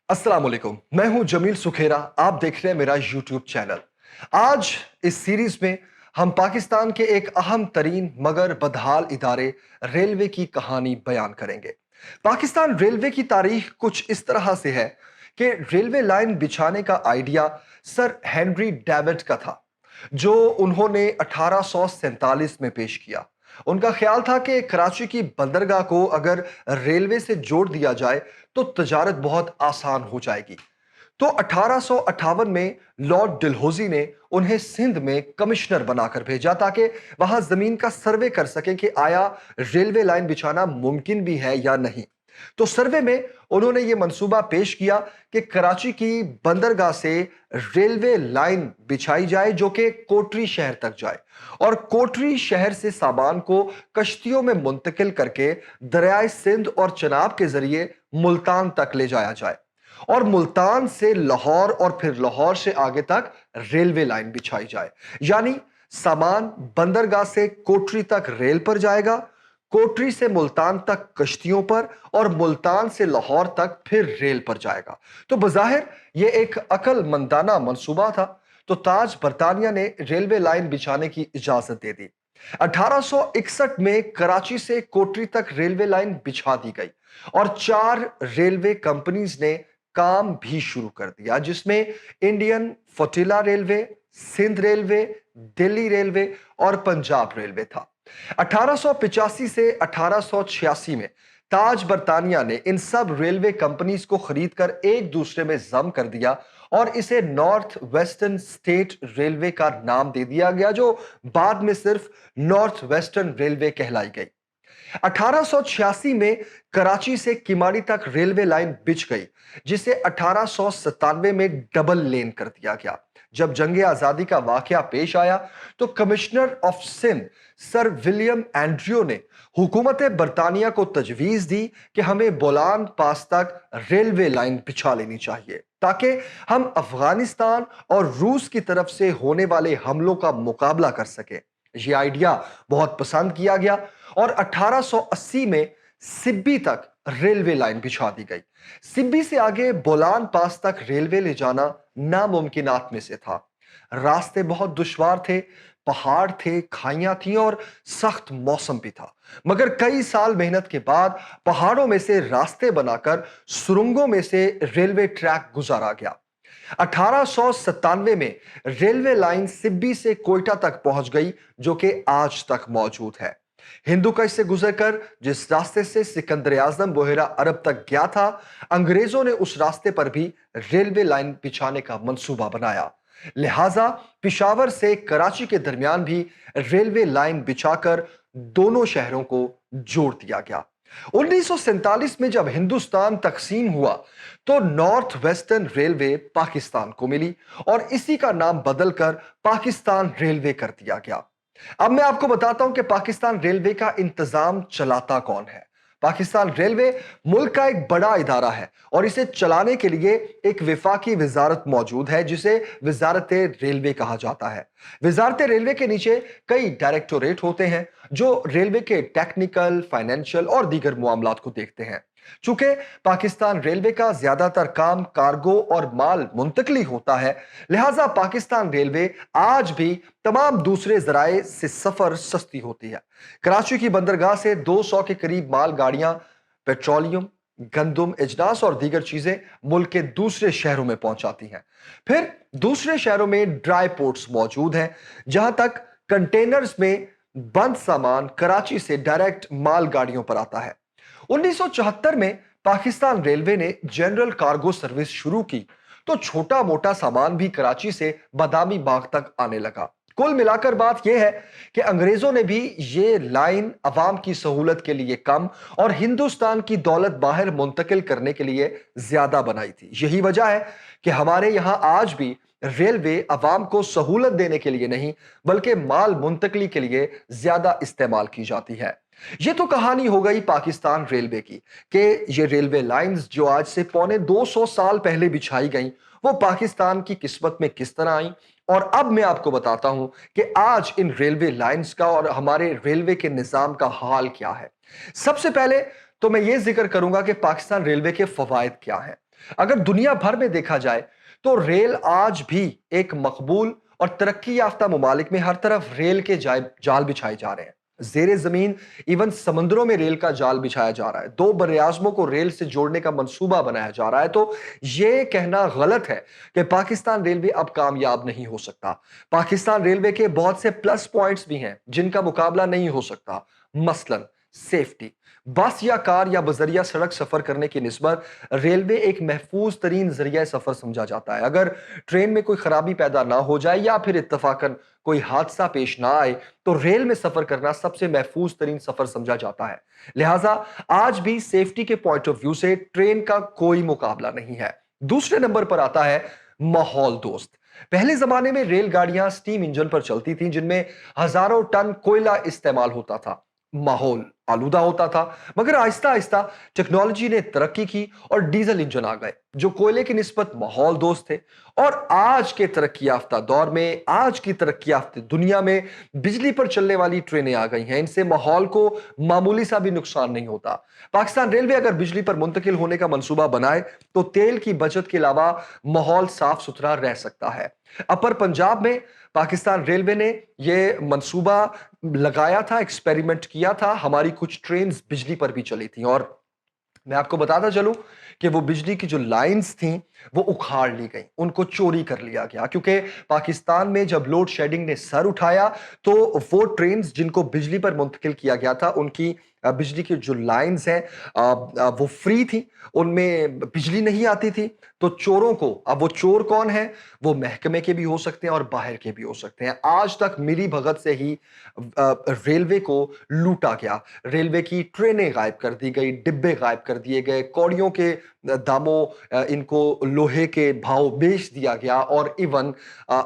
अस्सलाम वालेकुम। मैं हूं जमील सुखेरा। आप देख रहे हैं मेरा यूट्यूब चैनल। आज इस सीरीज में हम पाकिस्तान के एक अहम तरीन मगर बदहाल इदारे रेलवे की कहानी बयान करेंगे। पाकिस्तान रेलवे की तारीख कुछ इस तरह से है कि रेलवे लाइन बिछाने का आइडिया सर हेनरी डेविड का था, जो उन्होंने 1847 में पेश किया। उनका ख्याल था कि कराची की बंदरगाह को अगर रेलवे से जोड़ दिया जाए तो तजारत बहुत आसान हो जाएगी। तो 1858 में लॉर्ड डलहौजी ने उन्हें सिंध में कमिश्नर बनाकर भेजा ताकि वहां जमीन का सर्वे कर सके कि आया रेलवे लाइन बिछाना मुमकिन भी है या नहीं। तो सर्वे में उन्होंने ये मंसूबा पेश किया कि कराची की बंदरगाह से रेलवे लाइन बिछाई जाए जो कि कोटरी शहर तक जाए और कोटरी शहर से सामान को कश्तियों में मुंतकिल करके दरियाए सिंध और चनाब के जरिए मुल्तान तक ले जाया जाए और मुल्तान से लाहौर और फिर लाहौर से आगे तक रेलवे लाइन बिछाई जाए। यानी सामान बंदरगाह से कोटरी तक रेल पर जाएगा, कोटरी से मुल्तान तक कश्तियों पर और मुल्तान से लाहौर तक फिर रेल पर जाएगा। तो बज़ाहिर यह एक अकलमंदाना मंसूबा था। तो ताज बरतानिया ने रेलवे लाइन बिछाने की इजाजत दे दी। 1861 में कराची से कोटरी तक रेलवे लाइन बिछा दी गई और 4 रेलवे कंपनीज ने काम भी शुरू कर दिया, जिसमें Indian flotilla railway, Sindh railway, Delhi railway और पंजाब रेलवे था। 1885 से 1886 में ताज बरतानिया ने इन सब रेलवे कंपनीज को खरीदकर एक दूसरे में जम कर दिया और इसे नॉर्थ वेस्टर्न स्टेट रेलवे का नाम दे दिया गया, जो बाद में सिर्फ नॉर्थ वेस्टर्न रेलवे कहलाई गई। 1886 में कराची से किमाड़ी तक रेलवे लाइन बिछ गई, जिसे 1897 में डबल लेन कर दिया गया। जब जंग आजादी का वाकया पेश आया तो commissioner of Sindh sir William Andrew ने हुकूमत बरतानिया को तजवीज दी कि हमें बोलान पास तक रेलवे लाइन बिछा लेनी चाहिए ताकि हम अफगानिस्तान और रूस की तरफ से होने वाले हमलों का मुकाबला कर सके। ये आइडिया बहुत पसंद किया गया और 1880 में सिब्बी तक रेलवे लाइन बिछा दी गई। सिब्बी से आगे बोलान पास तक रेलवे ले जाना नामुमकिनात में से था। रास्ते बहुत दुश्वार थे, पहाड़ थे, खाइयां थीं और सख्त मौसम भी था। मगर कई साल मेहनत के बाद पहाड़ों में से रास्ते बनाकर सुरंगों में से रेलवे ट्रैक गुजारा गया। 1897 में रेलवे लाइन सिब्बी से कोयटा तक पहुंच गई, जो कि आज तक मौजूद है। हिंदू का इससे गुजरकर जिस रास्ते से सिकंदर आजम बहेरा अरब तक गया था, अंग्रेजों ने उस रास्ते पर भी रेलवे लाइन बिछाने का मंसूबा बनाया। लिहाजा पिशावर से कराची के दरमियान भी रेलवे लाइन बिछाकर दोनों शहरों को जोड़ दिया गया। 1947 में जब हिंदुस्तान तकसीम हुआ तो नॉर्थ वेस्टर्न रेलवे पाकिस्तान को मिली और इसी का नाम बदलकर पाकिस्तान रेलवे कर दिया गया। अब मैं आपको बताता हूं कि पाकिस्तान रेलवे का इंतजाम चलाता कौन है। पाकिस्तान रेलवे मुल्क का एक बड़ा इदारा है और इसे चलाने के लिए एक विफाकी वजारत मौजूद है, जिसे वजारत रेलवे कहा जाता है। वजारत रेलवे के नीचे कई डायरेक्टोरेट होते हैं जो रेलवे के टेक्निकल, फाइनेंशियल और दीगर मामलात को देखते हैं। चूंकि पाकिस्तान रेलवे का ज्यादातर काम कार्गो और माल मुंतकली होता है, लिहाजा पाकिस्तान रेलवे आज भी तमाम दूसरे जराए से सफर सस्ती होती है। कराची की बंदरगाह से 200 के करीब माल गाड़ियां पेट्रोलियम, गंदम, इजनास और दीगर चीजें मुल्क के दूसरे शहरों में पहुंचाती हैं। फिर दूसरे शहरों में ड्राई पोर्ट्स मौजूद हैं, जहां तक कंटेनर्स में बंद सामान कराची से डायरेक्ट माल गाड़ियों पर आता है। 1974 में पाकिस्तान रेलवे ने जनरल कार्गो सर्विस शुरू की तो छोटा मोटा सामान भी कराची से बादामी बाग तक आने लगा। कुल मिलाकर बात यह है कि अंग्रेजों ने भी ये लाइन अवाम की सहूलत के लिए कम और हिंदुस्तान की दौलत बाहर मुंतकिल करने के लिए ज्यादा बनाई थी। यही वजह है कि हमारे यहां आज भी रेलवे अवाम को सहूलत देने के लिए नहीं बल्कि माल मुंतकली के लिए ज्यादा इस्तेमाल की जाती है। ये तो कहानी हो गई पाकिस्तान रेलवे की कि ये रेलवे लाइंस जो आज से पौने 200 साल पहले बिछाई गई, वो पाकिस्तान की किस्मत में किस तरह आई। और अब मैं आपको बताता हूं कि आज इन रेलवे लाइंस का और हमारे रेलवे के निजाम का हाल क्या है। सबसे पहले तो मैं ये जिक्र करूंगा कि पाकिस्तान रेलवे के फवायद क्या हैं। अगर दुनिया भर में देखा जाए तो रेल आज भी एक मकबूल और तरक्की याफ्ता ममालिक में हर तरफ रेल के जाल बिछाए जा रहे हैं। जेर जमीन इवन समंदरों में रेल का जाल बिछाया जा रहा है, दो बरआज़मों को रेल से जोड़ने का मंसूबा बनाया जा रहा है। तो ये कहना गलत है कि पाकिस्तान रेलवे अब कामयाब नहीं हो सकता। पाकिस्तान रेलवे के बहुत से प्लस पॉइंट्स भी हैं जिनका मुकाबला नहीं हो सकता। मसलन सेफ्टी, बस या कार या बजरिया सड़क सफर करने की निस्बत रेलवे एक महफूज तरीन जरिया सफर समझा जाता है। अगर ट्रेन में कोई खराबी पैदा ना हो जाए या फिर इत्तफाकन कोई हादसा पेश ना आए तो रेल में सफर करना सबसे महफूज तरीन सफर समझा जाता है। लिहाजा आज भी सेफ्टी के पॉइंट ऑफ व्यू से ट्रेन का कोई मुकाबला नहीं है। दूसरे नंबर पर आता है माहौल दोस्त। पहले जमाने में रेलगाड़ियां स्टीम इंजन पर चलती थीं जिनमें हजारों टन कोयला इस्तेमाल होता था, माहौल आलूदा होता था। मगर आहिस्ता आहिस्ता टेक्नोलॉजी ने तरक्की की और डीजल इंजन आ गए जो कोयले की निस्बत माहौल दोस्त थे। और आज के तरक्की याफ्ता दौर में, आज की तरक्की याफ्ता दुनिया में बिजली पर चलने वाली ट्रेनें आ गई हैं। इनसे माहौल को मामूली सा भी नुकसान नहीं होता। पाकिस्तान रेलवे अगर बिजली पर मुंतकिल होने का मंसूबा बनाए तो तेल की बचत के अलावा माहौल साफ सुथरा रह सकता है। अपर पंजाब में पाकिस्तान रेलवे ने यह मंसूबा लगाया था, एक्सपेरिमेंट किया था। हमारी कुछ ट्रेन बिजली पर भी चली थी और मैं आपको बताता चलूं कि वो बिजली की जो लाइंस थी वो उखाड़ ली गई, उनको चोरी कर लिया गया। क्योंकि पाकिस्तान में जब लोड शेडिंग ने सर उठाया तो वो ट्रेन जिनको बिजली पर मुंतकिल किया गया था उनकी बिजली की जो लाइंस हैं वो फ्री थी, उनमें बिजली नहीं आती थी। तो चोरों को, अब वो चोर कौन है, वो महकमे के भी हो सकते हैं और बाहर के भी हो सकते हैं। आज तक मिली भगत से ही रेलवे को लूटा गया। रेलवे की ट्रेनें गायब कर दी गई, डिब्बे गायब कर दिए गए, कौड़ियों के दामों इनको लोहे के भाव बेच दिया गया और इवन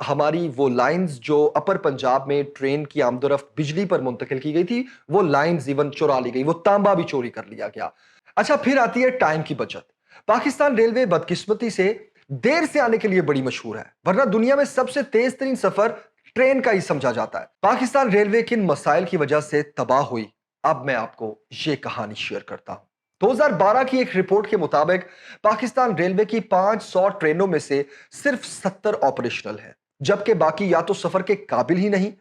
हमारी वो लाइंस जो अपर पंजाब में ट्रेन की आमदोरफ्त बिजली पर मुंतकिल की गई थी वो लाइंस इवन चुरा ली गई, वो तांबा भी चोरी कर लिया गया। अच्छा, फिर आती है टाइम की बचत। पाकिस्तान रेलवे बदकिस्मती से देर से आने के लिए बड़ी मशहूर है, वरना दुनिया में सबसे तेज तरीन सफर ट्रेन का ही समझा जाता है। पाकिस्तान रेलवे किन मसाइल की वजह से तबाह हुई, अब मैं आपको ये कहानी शेयर करता हूं। 2012 की एक रिपोर्ट के मुताबिक पाकिस्तान रेलवे की 500 ट्रेनों में से सिर्फ 70 ऑपरेशनल है, जबकि बाकी या तो सफर के काबिल ही नहीं,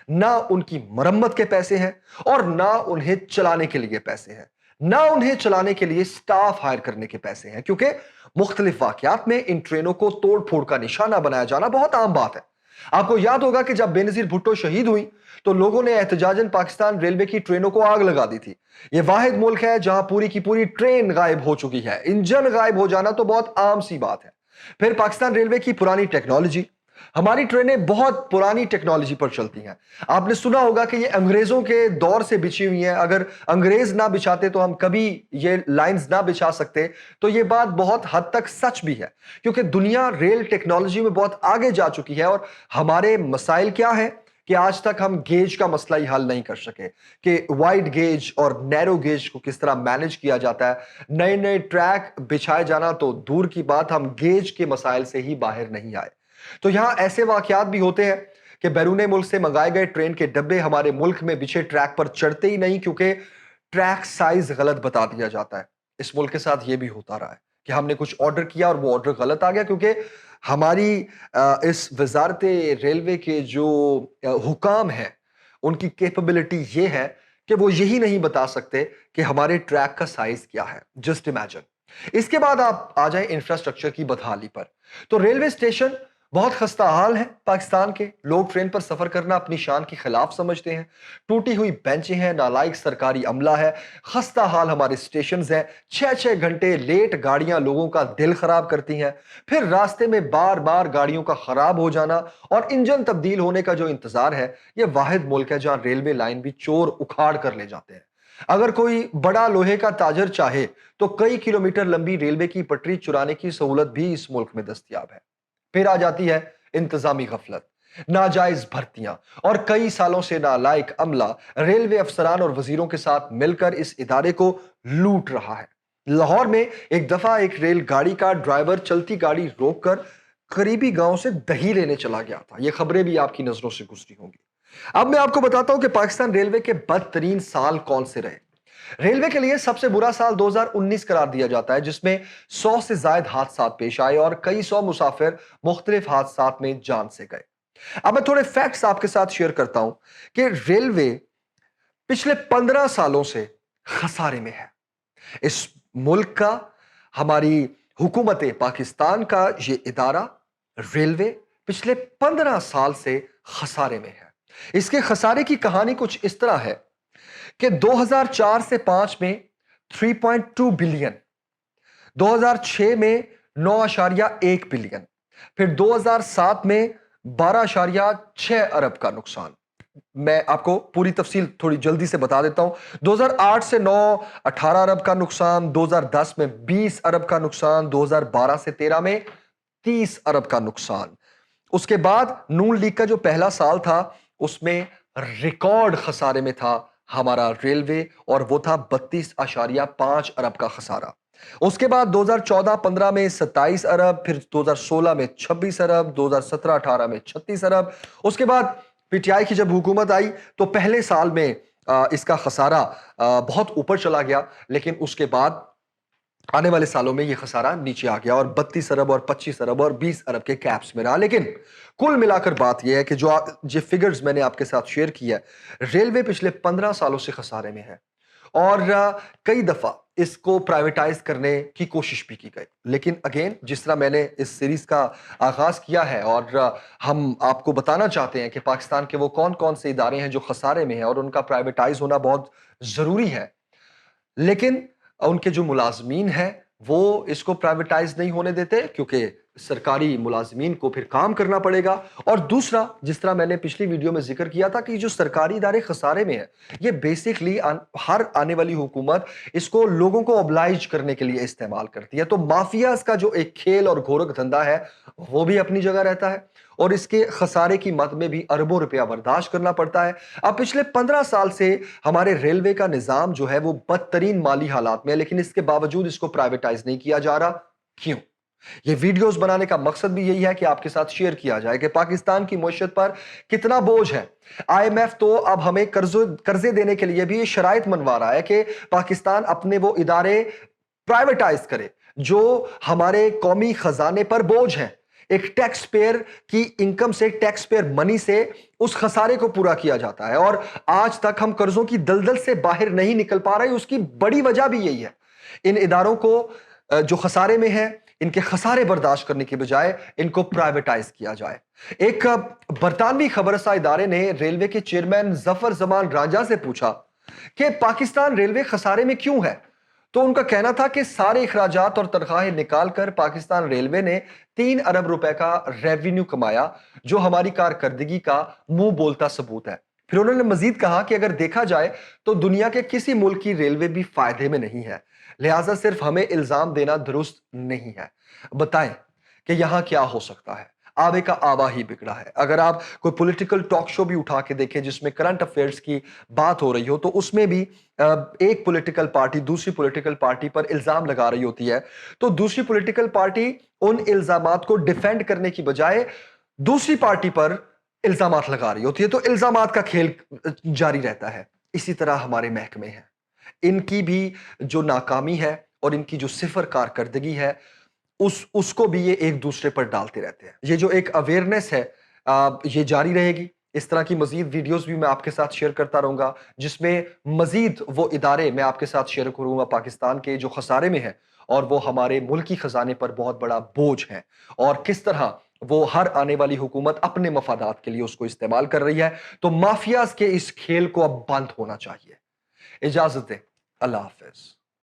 ना उनकी मरम्मत के पैसे हैं और ना उन्हें चलाने के लिए पैसे हैं, ना उन्हें चलाने के लिए स्टाफ हायर करने के पैसे हैं। क्योंकि मुख्तलिफ वाकयात में इन ट्रेनों को तोड़ फोड़ का निशाना बनाया जाना बहुत आम बात है। आपको याद होगा कि जब बेनजीर भुट्टो शहीद हुई तो लोगों ने एहतजाजन पाकिस्तान रेलवे की ट्रेनों को आग लगा दी थी। यह वाहिद मुल्क है जहां पूरी की पूरी ट्रेन गायब हो चुकी है। इंजन गायब हो जाना तो बहुत आम सी बात है। फिर पाकिस्तान रेलवे की पुरानी टेक्नोलॉजी, हमारी ट्रेनें बहुत पुरानी टेक्नोलॉजी पर चलती हैं। आपने सुना होगा कि ये अंग्रेजों के दौर से बिछी हुई हैं। अगर अंग्रेज ना बिछाते तो हम कभी ये लाइंस ना बिछा सकते। तो ये बात बहुत हद तक सच भी है क्योंकि दुनिया रेल टेक्नोलॉजी में बहुत आगे जा चुकी है। और हमारे मसाइल क्या है कि आज तक हम गेज का मसला ही हल नहीं कर सके कि वाइड गेज और नैरो गेज को किस तरह मैनेज किया जाता है। नए नए ट्रैक बिछाए जाना तो दूर की बात, हम गेज के मसाइल से ही बाहर नहीं आए। तो यहां ऐसे वाकयात भी होते हैं कि बैरूने मुल्क से मंगाए गए ट्रेन के डब्बे हमारे मुल्क में बिछे ट्रैक पर चढ़ते ही नहीं क्योंकि ट्रैक साइज गलत बता दिया जाता है। इस मुल्क के साथ यह भी होता रहा है कि हमने कुछ ऑर्डर किया और वो ऑर्डर गलत आ गया क्योंकि हमारी इस वजारत रेलवे के जो हुकाम हैं उनकी कैपेबिलिटी ये है कि वो यही नहीं बता सकते कि हमारे ट्रैक का साइज क्या है। Just imagine. इसके बाद आप आ जाएं इंफ्रास्ट्रक्चर की बदहाली पर। तो रेलवे स्टेशन बहुत खस्ता हाल है पाकिस्तान के। लोग ट्रेन पर सफर करना अपनी शान के खिलाफ समझते हैं। टूटी हुई बेंचें हैं, नालायक सरकारी अमला है, खस्ता हाल हमारे स्टेशन हैं। 6-6 घंटे लेट गाड़ियां लोगों का दिल खराब करती हैं। फिर रास्ते में बार बार गाड़ियों का खराब हो जाना और इंजन तब्दील होने का जो इंतजार है। यह वाहिद मुल्क है जहां रेलवे लाइन भी चोर उखाड़ कर ले जाते हैं। अगर कोई बड़ा लोहे का ताजर चाहे तो कई किलोमीटर लंबी रेलवे की पटरी चुराने की सहूलत भी इस मुल्क में दस्तयाब है। फिर आ जाती है इंतजामी गफलत, नाजायज भर्तियां और कई सालों से नालायक अमला रेलवे अफसरान और वजीरों के साथ मिलकर इस इदारे को लूट रहा है। लाहौर में एक दफा एक रेलगाड़ी का ड्राइवर चलती गाड़ी रोककर करीबी गांव से दही लेने चला गया था। यह खबरें भी आपकी नजरों से गुजरी होंगी। अब मैं आपको बताता हूं कि पाकिस्तान रेलवे के बदतरीन साल कौन से रहे। रेलवे के लिए सबसे बुरा साल 2019 करार दिया जाता है, जिसमें 100 से ज्यादा हादसात पेश आए और कई सौ मुसाफिर मुख्तलिफ हादसात में जान से गए। अब मैं थोड़े फैक्ट्स आपके साथ शेयर करता हूं कि रेलवे पिछले 15 सालों से खसारे में है। इस मुल्क का, हमारी हुकूमत पाकिस्तान का ये इदारा रेलवे पिछले 15 साल से खसारे में है। इसके खसारे की कहानी कुछ इस तरह है कि 2004 से 5 में 3.2 बिलियन, 2006 में 9.1 बिलियन, फिर 2007 में 12.6 अरब का नुकसान। मैं आपको पूरी तफसील थोड़ी जल्दी से बता देता हूं। 2008 से 9 18 अरब का नुकसान, 2010 में 20 अरब का नुकसान, 2012 से 13 में 30 अरब का नुकसान। उसके बाद नून लीग का जो पहला साल था उसमें रिकॉर्ड खसारे में था हमारा रेलवे, और वो था 32.5 अरब का खसारा। उसके बाद 2014-15 में 27 अरब, फिर 2016 में 26 अरब, 2017-18 में 36 अरब। उसके बाद पीटीआई की जब हुकूमत आई तो पहले साल में इसका खसारा बहुत ऊपर चला गया, लेकिन उसके बाद आने वाले सालों में यह खसारा नीचे आ गया और 32 अरब और 25 अरब और 20 अरब के कैप्स में रहा। लेकिन कुल मिलाकर बात यह है कि जो फिगर्स मैंने आपके साथ शेयर किया है, रेलवे पिछले 15 सालों से खसारे में है और कई दफा इसको प्राइवेटाइज करने की कोशिश भी की गई। लेकिन अगेन, जिस तरह मैंने इस सीरीज का आगाज किया है और हम आपको बताना चाहते हैं कि पाकिस्तान के वो कौन कौन से इदारे हैं जो खसारे में हैं और उनका प्राइवेटाइज होना बहुत जरूरी है, लेकिन उनके जो मुलाजमीन हैं वो इसको प्राइवेटाइज नहीं होने देते, क्योंकि सरकारी मुलाजमीन को फिर काम करना पड़ेगा। और दूसरा, जिस तरह मैंने पिछली वीडियो में जिक्र किया था कि जो सरकारी इदारे खसारे में है, ये बेसिकली हर आने वाली हुकूमत इसको लोगों को ऑब्लाइज करने के लिए इस्तेमाल करती है। तो माफियाज का जो एक खेल और गोरख धंधा है वो भी अपनी जगह रहता है और इसके खसारे की मद में भी अरबों रुपया बर्दाश्त करना पड़ता है। अब पिछले 15 साल से हमारे रेलवे का निजाम जो है वो बदतरीन माली हालात में है, लेकिन इसके बावजूद इसको प्राइवेटाइज नहीं किया जा रहा। क्यों? ये वीडियोस बनाने का मकसद भी यही है कि आपके साथ शेयर किया जाए कि पाकिस्तान की मईशत पर कितना बोझ है। आईएमएफ तो अब हमें कर्जे देने के लिए भी ये शराइत मनवा रहा है कि पाकिस्तान अपने वो इदारे प्राइवेटाइज करे जो हमारे कौमी खजाने पर बोझ हैं। एक टैक्स पेयर की इनकम से, टैक्स पेयर मनी से उस खसारे को पूरा किया जाता है और आज तक हम कर्जों की दलदल से बाहर नहीं निकल पा रहे। उसकी बड़ी वजह भी यही है। इन इदारों को जो खसारे में है, इनके खसारे बर्दाश्त करने की बजाय इनको प्राइवेटाइज किया जाए। एक बरतानवी खबरसा इदारे ने रेलवे के चेयरमैन जफर जमान राजा से पूछा कि पाकिस्तान रेलवे खसारे में क्यों है, तो उनका कहना था कि सारे इखराजात और तनख्वाहें निकालकर पाकिस्तान रेलवे ने 3 अरब रुपए का रेवेन्यू कमाया, जो हमारी कारकर्दगी का मुंह बोलता सबूत है। फिर उन्होंने मजीद कहा कि अगर देखा जाए तो दुनिया के किसी मुल्क की रेलवे भी फायदे में नहीं है, लिहाजा सिर्फ हमें इल्जाम देना दुरुस्त नहीं है। बताएं कि यहां क्या हो सकता है। आवे का आवा ही बिगड़ा है। अगर आप कोई पॉलिटिकल टॉक शो भी उठा के देखें जिसमें करंट अफेयर्स की बात हो रही हो, तो उसमें भी एक पॉलिटिकल पार्टी दूसरी पॉलिटिकल पार्टी पर इल्जाम लगा रही होती है, तो दूसरी पॉलिटिकल पार्टी उन इल्जामात को डिफेंड करने की बजाय दूसरी पार्टी पर इल्जामात लगा रही होती है। तो इल्जामात का खेल जारी रहता है। इसी तरह हमारे महकमे हैं, इनकी भी जो नाकामी है और इनकी जो सिफर कारकर्दगी है उसको भी ये एक दूसरे पर डालते रहते हैं। ये जो एक अवेयरनेस है ये जारी रहेगी। इस तरह की मजीद वीडियोस भी मैं आपके साथ शेयर करता रहूंगा, जिसमें मजीद वो इदारे मैं आपके साथ शेयर करूंगा पाकिस्तान के जो खसारे में है और वो हमारे मुल्की खजाने पर बहुत बड़ा बोझ है, और किस तरह वो हर आने वाली हुकूमत अपने मफादात के लिए उसको इस्तेमाल कर रही है। तो माफियाज के इस खेल को अब बंद होना चाहिए। इजाजत दें। अल्लाह हाफिज।